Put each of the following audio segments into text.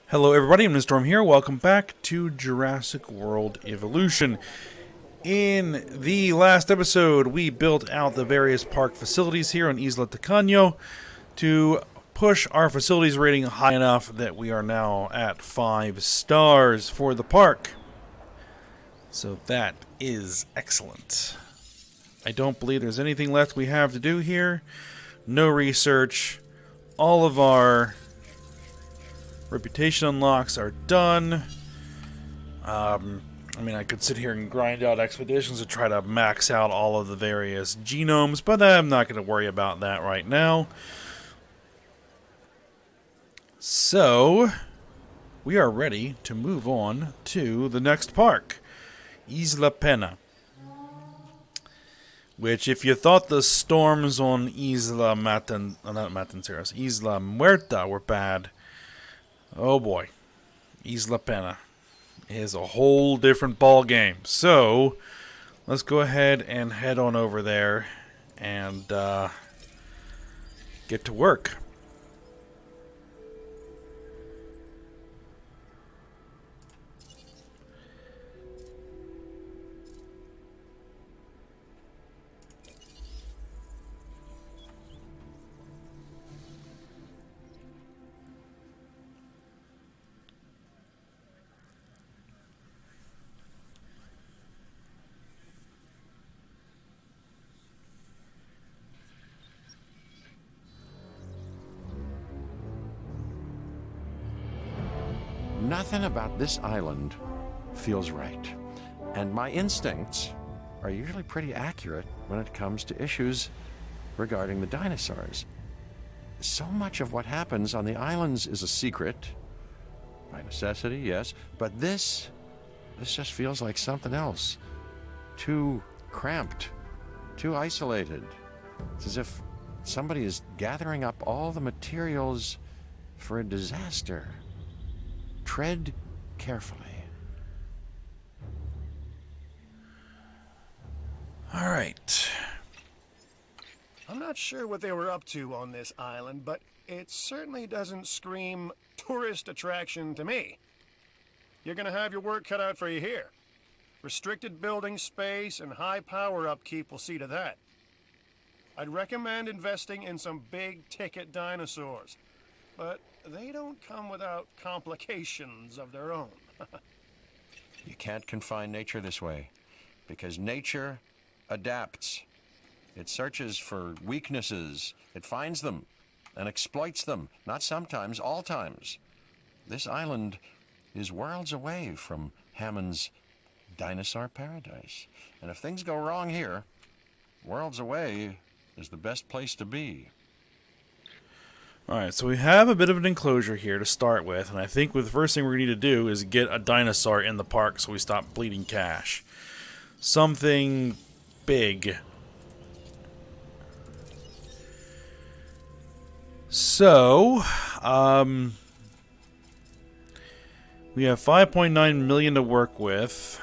Hello everybody, I'm Storm here. Welcome back to Jurassic World Evolution. In the last episode, we built out the various park facilities here on Isla Pena to push our facilities rating high enough that we are now at 5 stars for the park. So that is excellent. I don't believe there's anything left we have to do here. No research. All of our reputation unlocks are done. I mean, I could sit here and grind out expeditions to try to max out all of the various genomes, but I'm not going to worry about that right now. So, we are ready to move on to the next park, Isla Pena. Which, if you thought the storms on Isla Muerta were bad, oh boy, Isla Pena is a whole different ball game. So, let's go ahead and head on over there and get to work. Nothing about this island feels right, and my instincts are usually pretty accurate when it comes to issues regarding the dinosaurs. So much of what happens on the islands is a secret, by necessity, yes, but this just feels like something else. Too cramped, too isolated. It's as if somebody is gathering up all the materials for a disaster. Tread carefully. All right. I'm not sure what they were up to on this island, but it certainly doesn't scream tourist attraction to me. You're gonna have your work cut out for you here. Restricted building space and high power upkeep will see to that. I'd recommend investing in some big-ticket dinosaurs, but they don't come without complications of their own. You can't confine nature this way, because nature adapts. It searches for weaknesses, it finds them, and exploits them, not sometimes, all times. This island is worlds away from Hammond's dinosaur paradise. And if things go wrong here, worlds away is the best place to be. Alright, so we have a bit of an enclosure here to start with, and I think the first thing we're going to need to do is get a dinosaur in the park so we stop bleeding cash. Something big. So, we have 5.9 million to work with.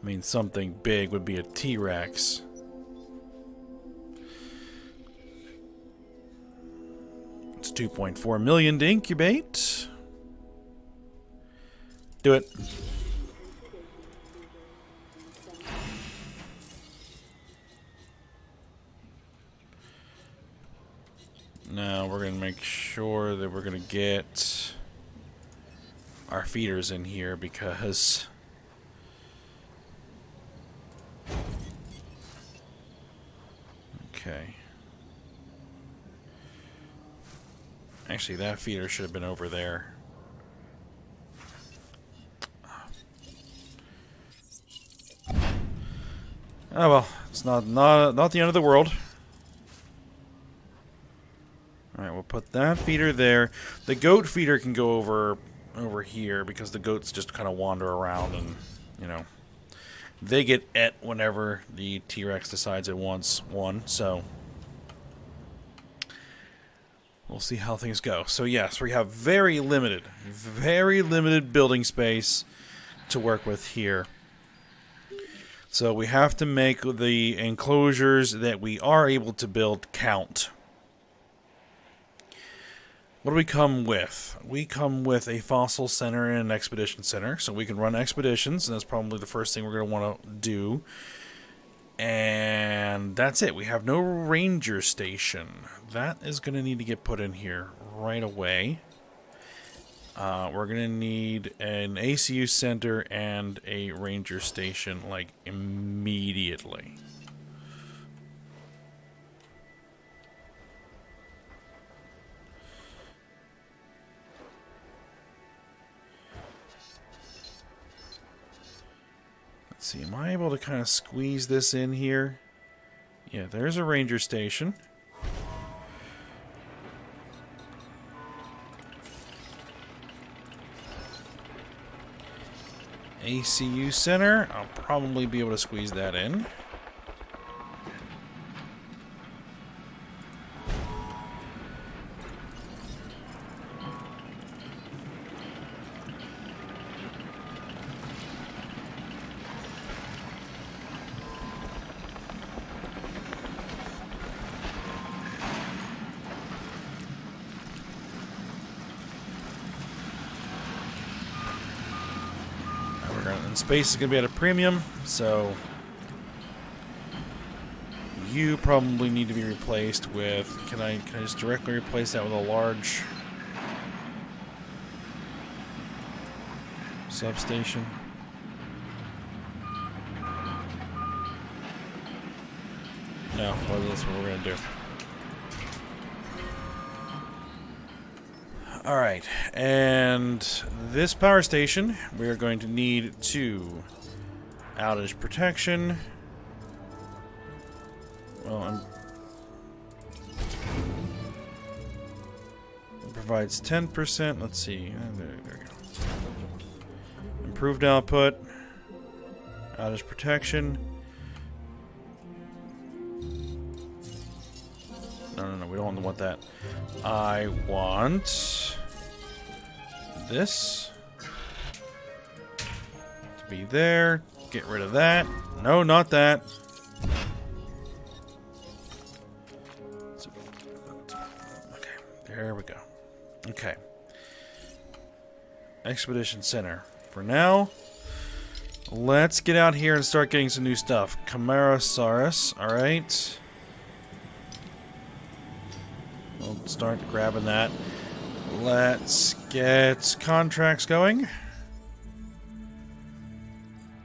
I mean, something big would be a T-Rex. It's 2.4 million to incubate. Do it. Now we're going to make sure that we're going to get our feeders in here because okay. Actually, that feeder should have been over there. Oh well, it's not the end of the world. All right, we'll put that feeder there. The goat feeder can go over here because the goats just kind of wander around and, you know, they get et whenever the T-Rex decides it wants one. So we'll see how things go. So yes, we have very limited building space to work with here. So we have to make the enclosures that we are able to build count. What do we come with? We come with a fossil center and an expedition center, so we can run expeditions, and that's probably the first thing we're going to want to do. And that's it. We have no ranger station. That is going to need to get put in here right away. We're going to need an ACU center and a ranger station, like, immediately. Let's see, am I able to kind of squeeze this in here? Yeah, there's a ranger station. ACU center, I'll probably be able to squeeze that in. And space is going to be at a premium, so you probably need to be replaced with... Can I just directly replace that with a large substation? No, well, that's what we're going to do. Alright, and this power station, we are going to need 2 outage protection. Well, it provides 10%. Let's see. There we go. Improved output. Outage protection. No, we don't want that. I want this to be there. Get rid of that. No, not that. Okay, there we go. Okay. Expedition Center. For now, let's get out here and start getting some new stuff. Camarasaurus, alright. We'll start grabbing that. Let's get contracts going.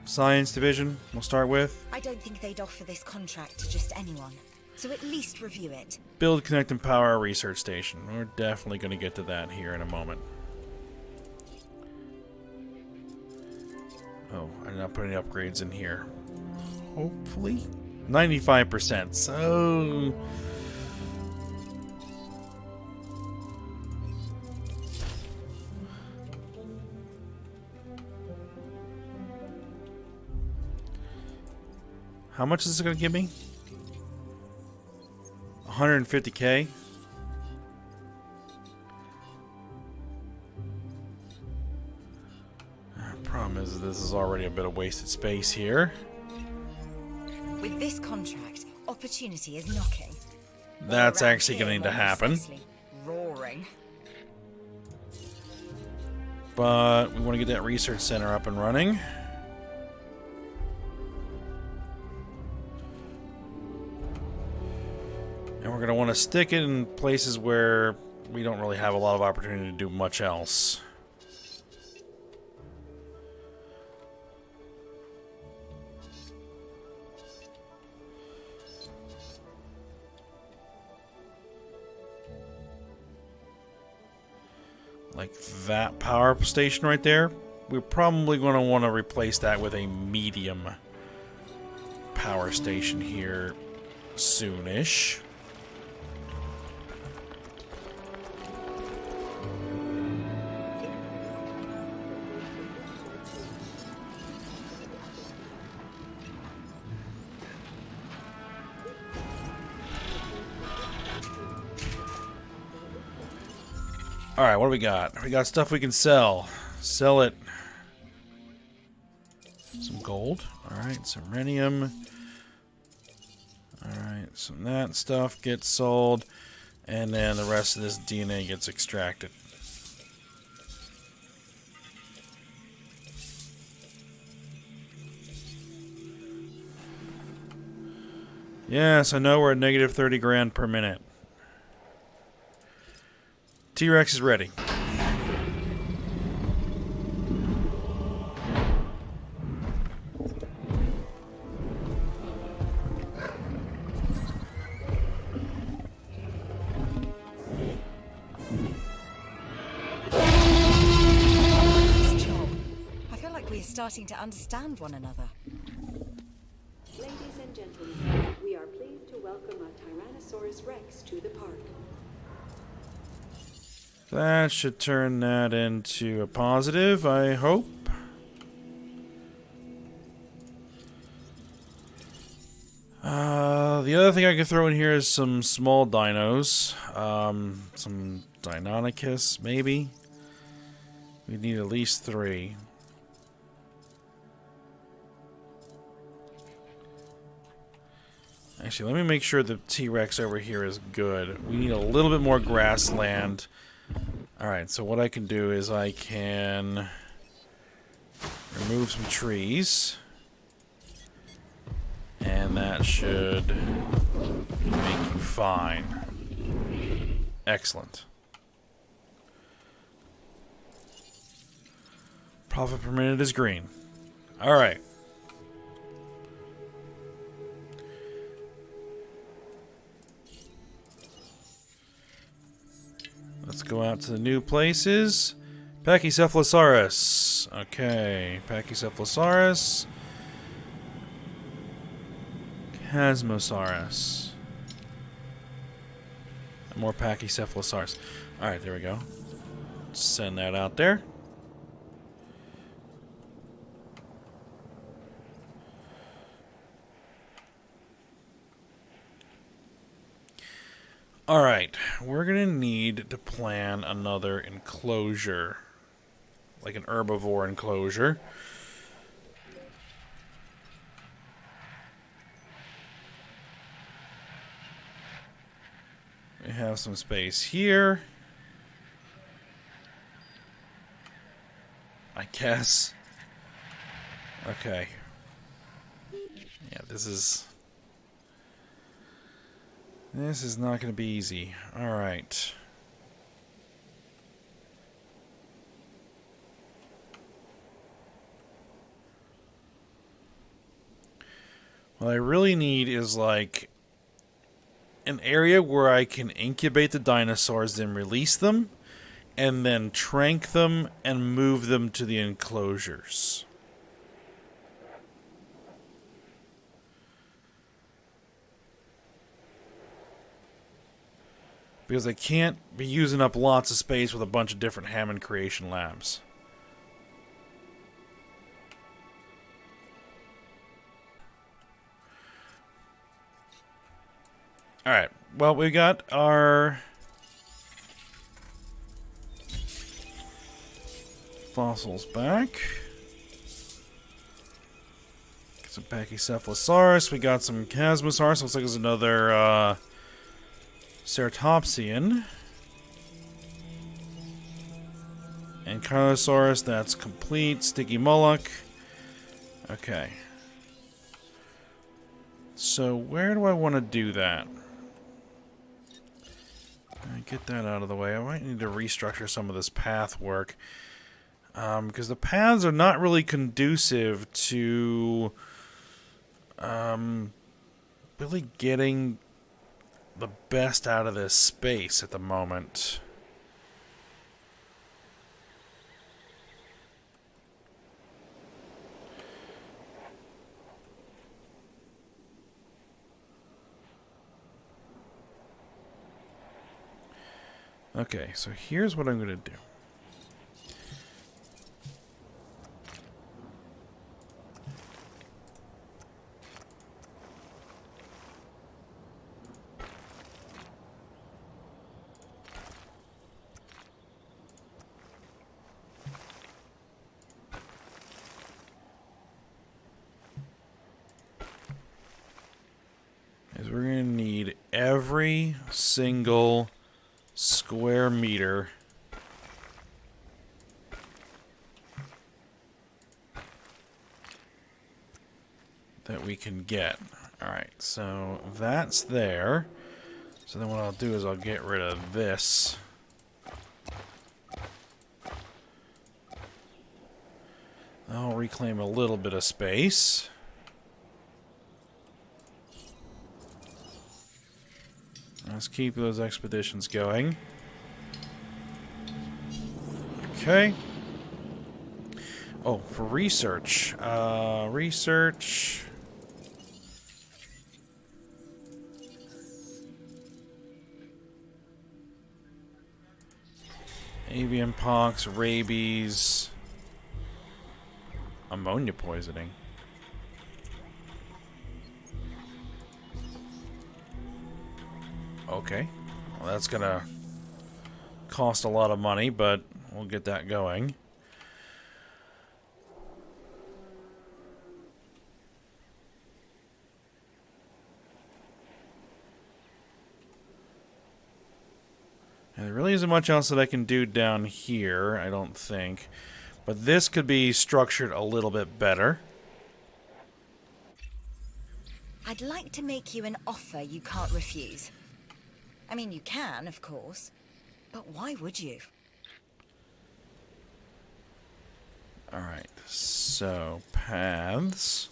Science division, we'll start with. I don't think they'd offer this contract to just anyone, so at least review it. Build, connect, and power a research station. We're definitely going to get to that here in a moment. Oh, I did not put any upgrades in here. Hopefully. 95%, so... How much is this going to give me? 150k? Problem is, this is already a bit of wasted space here. With this contract, opportunity is knocking. That's actually going to happen. Roaring. But we want to get that research center up and running. And we're going to want to stick it in places where we don't really have a lot of opportunity to do much else. Like that power station right there. We're probably going to want to replace that with a medium power station here soonish. Alright, what do we got? We got stuff we can sell. Sell it. Some gold. Alright, some rhenium. Alright, some of that stuff gets sold. And then the rest of this DNA gets extracted. Yes, I know we're at negative 30 grand per minute. T-Rex is ready. Nice job. I feel like we're starting to understand one another. Ladies and gentlemen, we are pleased to welcome a Tyrannosaurus Rex to the park. That should turn that into a positive, I hope. The other thing I could throw in here is some small dinos. Some Deinonychus, maybe. We need at least 3. Actually, let me make sure the T-Rex over here is good. We need a little bit more grassland. Alright, so what I can do is I can remove some trees. And that should make you fine. Excellent. Profit per minute is green. Alright. Let's go out to the new places. Pachycephalosaurus. Okay, Pachycephalosaurus. Chasmosaurus. More Pachycephalosaurus. Alright, there we go. Send that out there. Alright, we're gonna need to plan another enclosure. Like an herbivore enclosure. We have some space here. I guess. Okay. Yeah, this is not going to be easy. All right. What I really need is like an area where I can incubate the dinosaurs, then release them, and then trank them and move them to the enclosures. Because I can't be using up lots of space with a bunch of different Hammond creation labs. Alright, well, we got our fossils back. Got some Pachycephalosaurus, we got some Chasmosaurus, looks like there's another Ceratopsian. Ankylosaurus, that's complete. Sticky Moloch. Okay. So, where do I want to do that? Get that out of the way. I might need to restructure some of this path work. Because the paths are not really conducive to really getting the best out of this space at the moment. Okay, so here's what I'm going to do. Is we're going to need every single square meter that we can get. Alright, so that's there. So then what I'll do is I'll get rid of this. I'll reclaim a little bit of space. Let's keep those expeditions going. Okay. Oh, for research. Research. Avian pox, rabies, ammonia poisoning. Okay. Well, that's gonna cost a lot of money, but we'll get that going. And there really isn't much else that I can do down here, I don't think. But this could be structured a little bit better. I'd like to make you an offer you can't refuse. I mean, you can, of course. But why would you? Alright, so paths.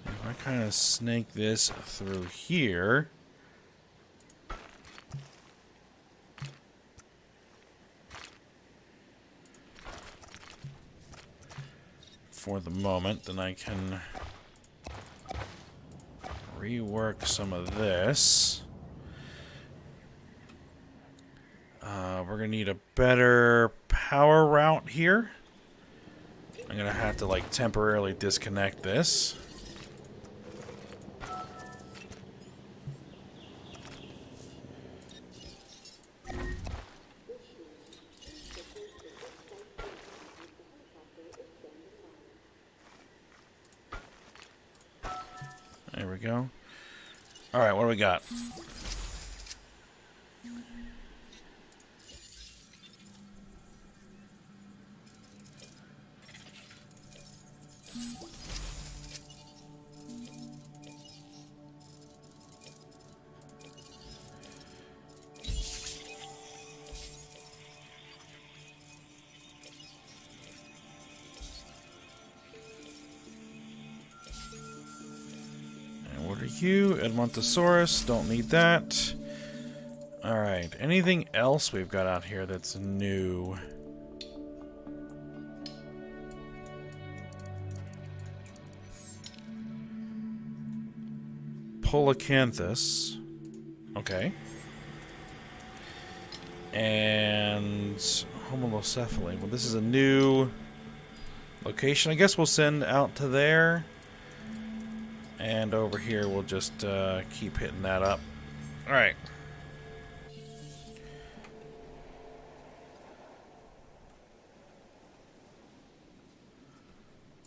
If I kind of snake this through here. For the moment, then I can rework some of this. We're gonna need a better power route here. I'm gonna have to like temporarily disconnect this. There we go. Alright, what do we got? What are you? Edmontosaurus. Don't need that. Alright. Anything else we've got out here that's new? Polacanthus. Okay. And Homolocephaly. Well, this is a new location. I guess we'll send out to there. And over here, we'll just keep hitting that up. Alright.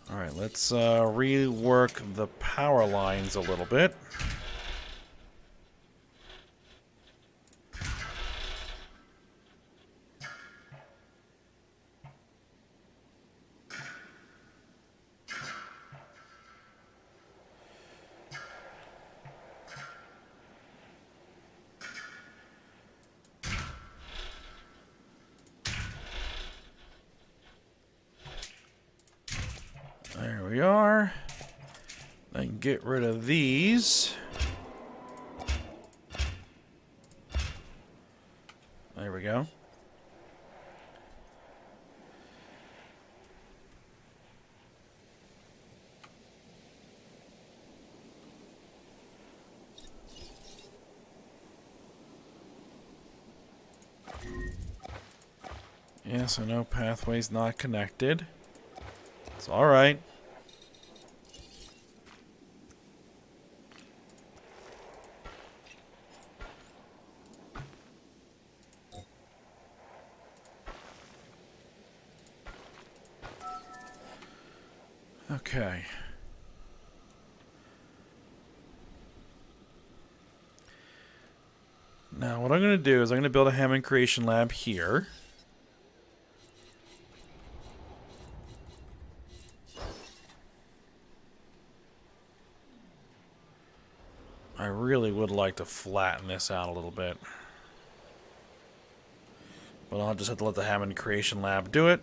Alright, let's rework the power lines a little bit. There we are. I can get rid of these. There we go. Yes, I know pathway's not connected. It's alright. Okay. Now, what I'm going to do is I'm going to build a Hammond Creation Lab here. I really would like to flatten this out a little bit. But I'll just have to let the Hammond Creation Lab do it.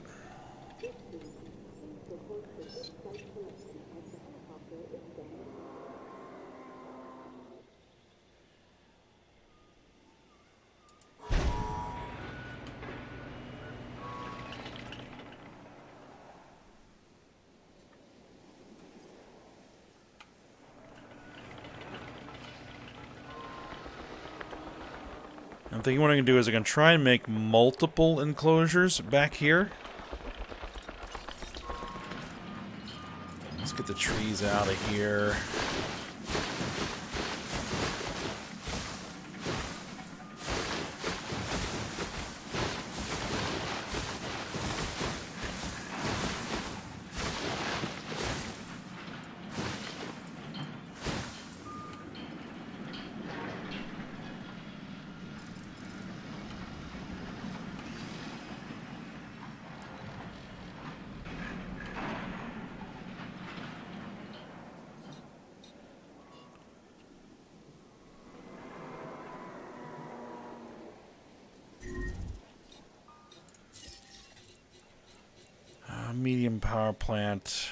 I'm thinking what I'm going to do is I'm going to try and make multiple enclosures back here. Let's get the trees out of here. Medium power plant.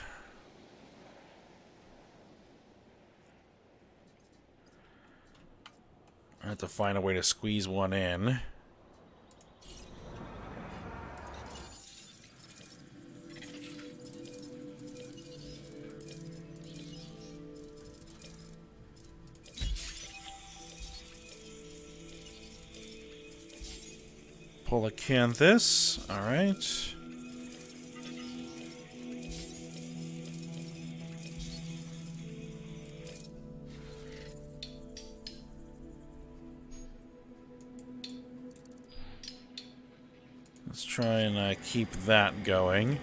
I have to find a way to squeeze one in. Polacanthus. All right. Let's try and keep that going.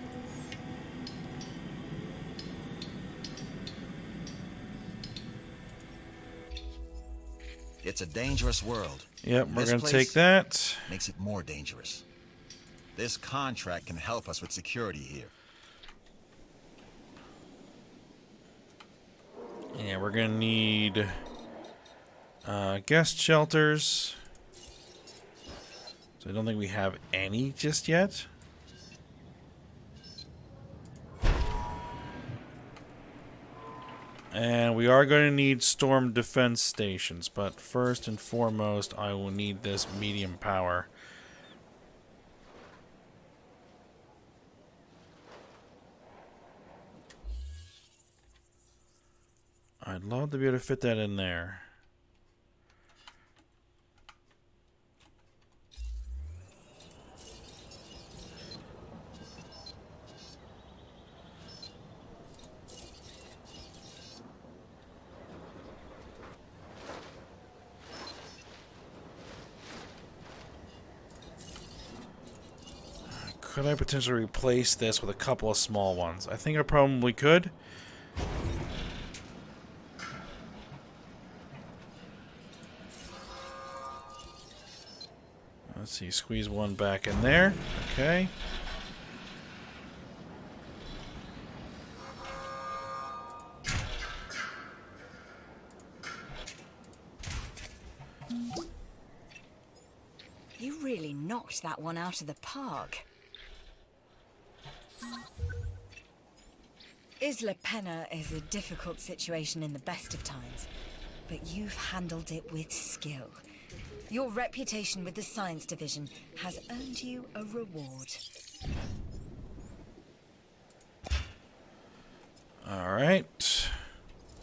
It's a dangerous world. Yep, we're This going to place take that. Makes it more dangerous. This contract can help us with security here. Yeah, we're going to need guest shelters. So I don't think we have any just yet. And we are going to need storm defense stations, but first and foremost, I will need this medium power. I'd love to be able to fit that in there. Could I potentially replace this with a couple of small ones? I think I probably could. Let's see, squeeze one back in there. Okay. You really knocked that one out of the park. Isla Pena is a difficult situation in the best of times, but you've handled it with skill. Your reputation with the Science Division has earned you a reward. Alright.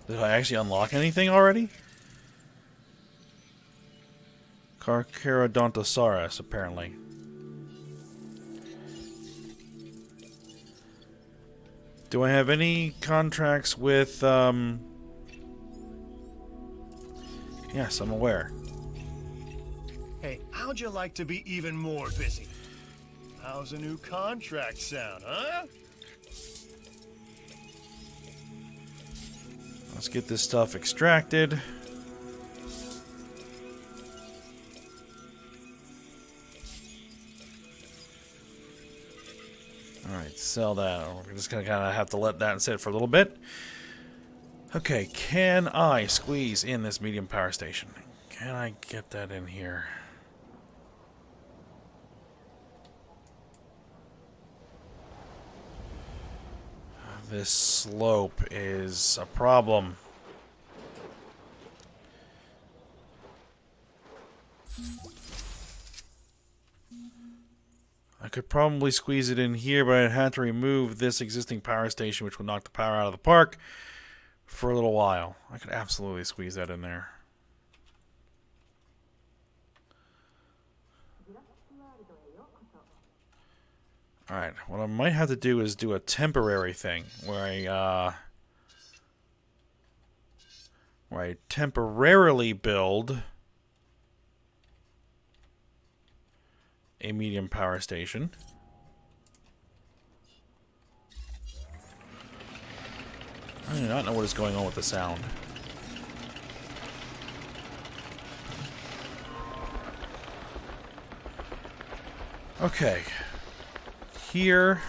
Did I actually unlock anything already? Carcharodontosaurus, apparently. Do I have any contracts with, Yes, I'm aware. Hey, how'd you like to be even more busy? How's a new contract sound, huh? Let's get this stuff extracted. Alright, sell that. We're just going to kind of have to let that sit for a little bit. Okay, can I squeeze in this medium power station? Can I get that in here? This slope is a problem. I could probably squeeze it in here, but I'd have to remove this existing power station, which would knock the power out of the park for a little while. I could absolutely squeeze that in there. Alright, what I might have to do is do a temporary thing where I temporarily build a medium power station. I do not know what is going on with the sound. Okay. Here,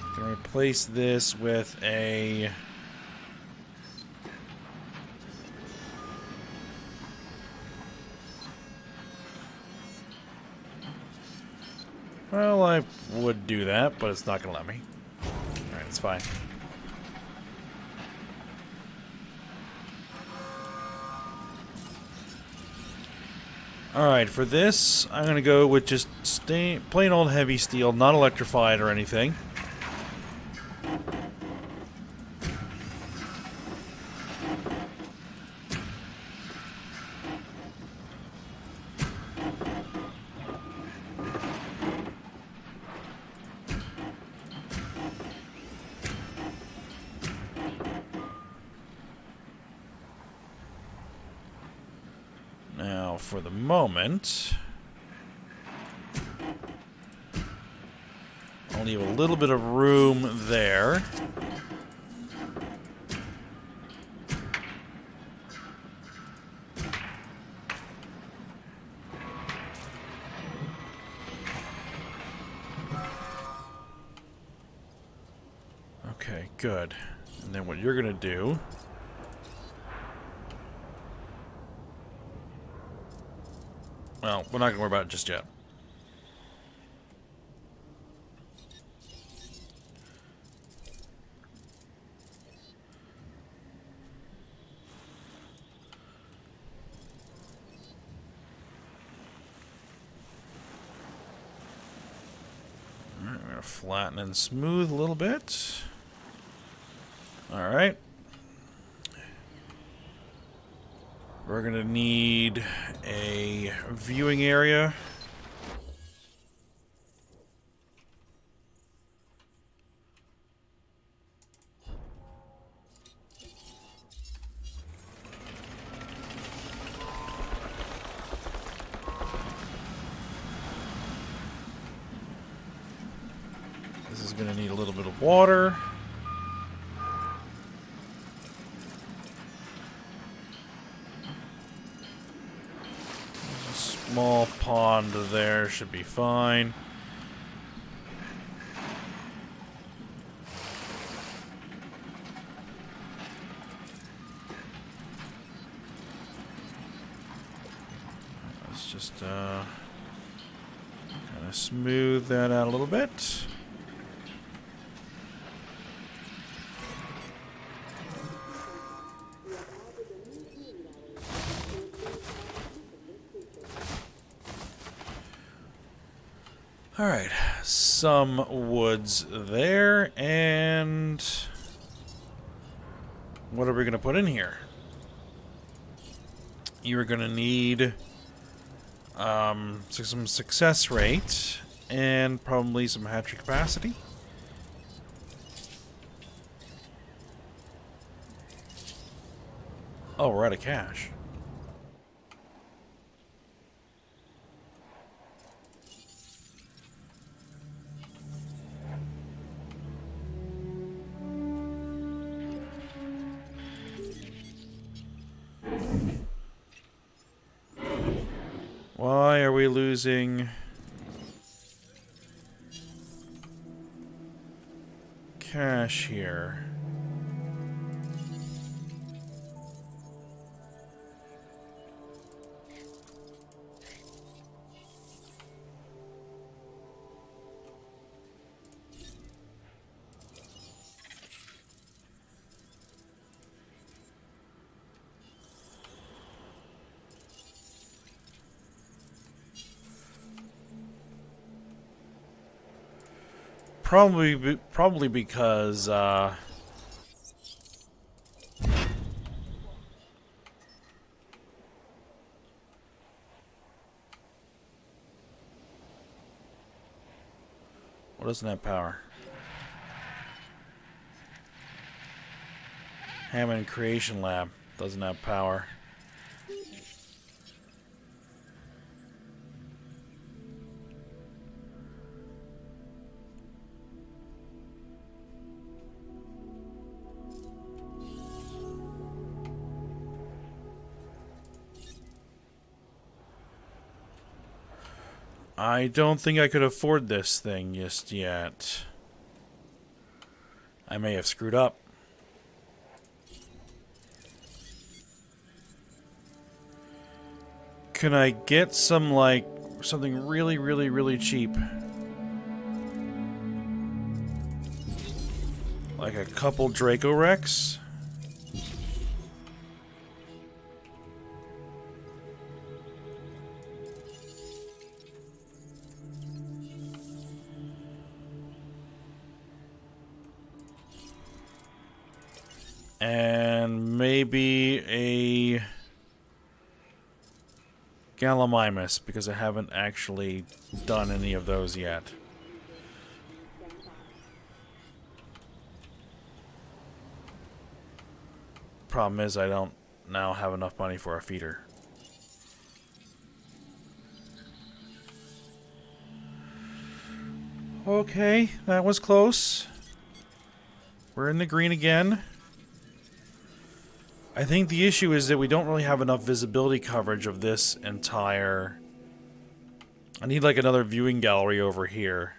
I'm going to replace this with a... Well, I would do that, but it's not going to let me. Alright, it's fine. Alright, for this, I'm going to go with just plain old heavy steel, not electrified or anything. Now, for the moment, I'll leave a little bit of room there. Okay, good. And then what you're gonna do... Well, we're not going to worry about it just yet. Alright, we're going to flatten and smooth a little bit. Alright. We're going to need a viewing area. This is going to need a little bit of water. Small pond there should be fine. Let's just kind of smooth that out a little bit. Alright, some woods there, and what are we going to put in here? You're going to need some success rate, and probably some hatchery capacity. Oh, we're out of cash. losing cash here. Probably because what doesn't have power? Hammond Creation Lab doesn't have power. I don't think I could afford this thing just yet. I may have screwed up. Can I get some, like, something really, really, really cheap? Like a couple Draco Rex? And maybe a Gallimimus, because I haven't actually done any of those yet. Problem is, I don't now have enough money for a feeder. Okay, that was close. We're in the green again. I think the issue is that we don't really have enough visibility coverage of this entire... I need like another viewing gallery over here.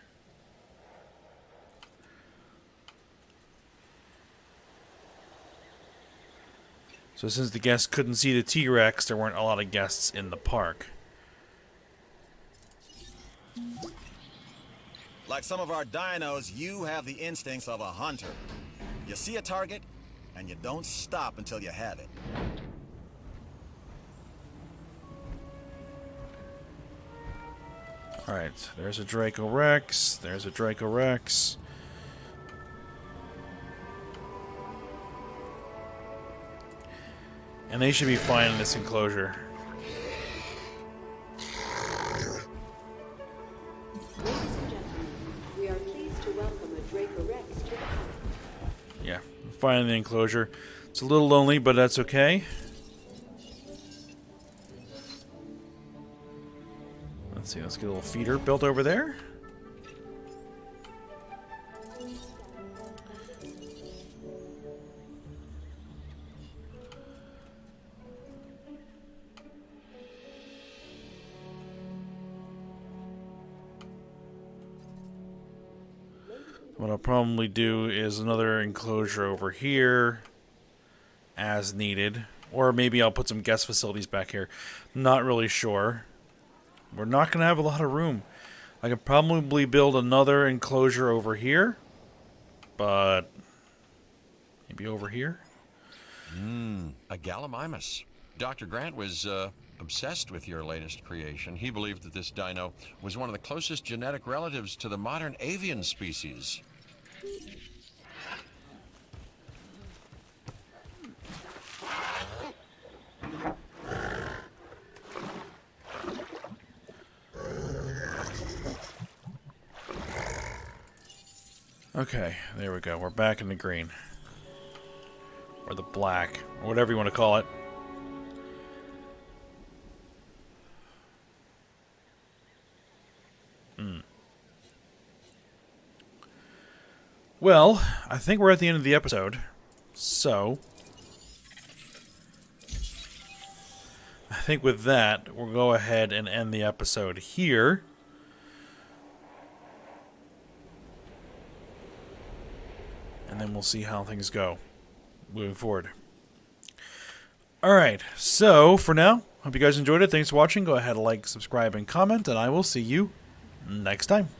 So since the guests couldn't see the T-Rex, there weren't a lot of guests in the park. Like some of our dinos, you have the instincts of a hunter. You see a target, and you don't stop until you have it. Alright, there's a Draco Rex, there's a Draco Rex. And they should be fine in this enclosure. Ladies and gentlemen, we are pleased to welcome a Draco Rex to the park. Yeah, fine in the enclosure. It's a little lonely, but that's okay. Let's see, let's get a little feeder built over there. What I'll probably do is another enclosure over here as needed. Or maybe I'll put some guest facilities back here. Not really sure. We're not going to have a lot of room. I could probably build another enclosure over here. But maybe over here? A Gallimimus. Dr. Grant was obsessed with your latest creation. He believed that this dino was one of the closest genetic relatives to the modern avian species. Okay, there we go. We're back in the green. Or the black. Or whatever you want to call it. Well, I think we're at the end of the episode. So... I think with that, we'll go ahead and end the episode here. And then we'll see how things go moving forward. Alright, so for now, hope you guys enjoyed it. Thanks for watching. Go ahead, like, subscribe, and comment, and I will see you next time.